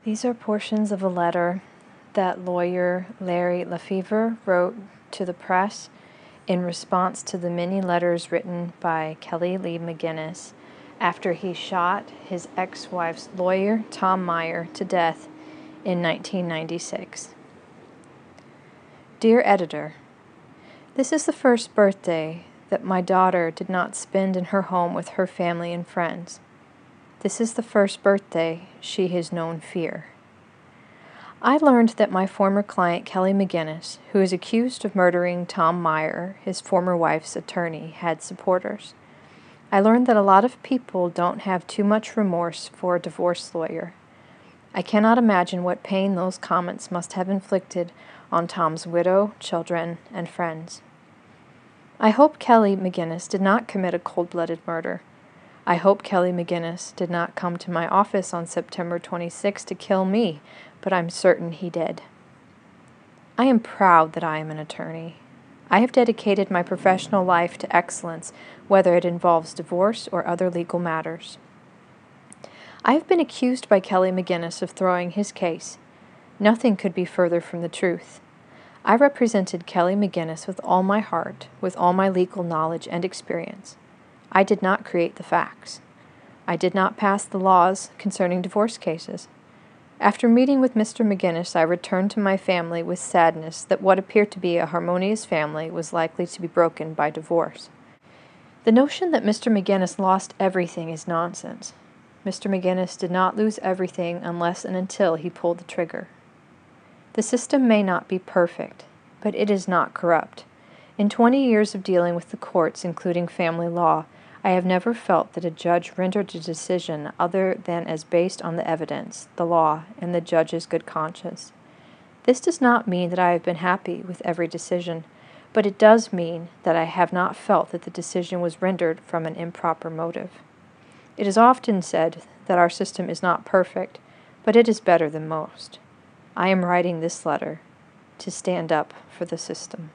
These are portions of a letter that lawyer Larry Lefevre wrote to the press in response to the many letters written by Kelly McGinnis after he shot his ex-wife's lawyer, Tom Meyer, to death in 1996. Dear Editor, this is the first birthday that my daughter did not spend in her home with her family and friends. This is the first birthday she has known fear. I learned that my former client, Kelly McGinnis, who is accused of murdering Tom Meyer, his former wife's attorney, had supporters. I learned that a lot of people don't have too much remorse for a divorce lawyer. I cannot imagine what pain those comments must have inflicted on Tom's widow, children, and friends. I hope Kelly McGinnis did not commit a cold-blooded murder. I hope Kelly McGinnis did not come to my office on September 26 to kill me, but I'm certain he did. I am proud that I am an attorney. I have dedicated my professional life to excellence, whether it involves divorce or other legal matters. I have been accused by Kelly McGinnis of throwing his case. Nothing could be further from the truth. I represented Kelly McGinnis with all my heart, with all my legal knowledge and experience. I did not create the facts. I did not pass the laws concerning divorce cases. After meeting with Mr. McGinnis, I returned to my family with sadness that what appeared to be a harmonious family was likely to be broken by divorce. The notion that Mr. McGinnis lost everything is nonsense. Mr. McGinnis did not lose everything unless and until he pulled the trigger. The system may not be perfect, but it is not corrupt. In 20 years of dealing with the courts, including family law, I have never felt that a judge rendered a decision other than as based on the evidence, the law, and the judge's good conscience. This does not mean that I have been happy with every decision, but it does mean that I have not felt that the decision was rendered from an improper motive. It is often said that our system is not perfect, but it is better than most. I am writing this letter to stand up for the system.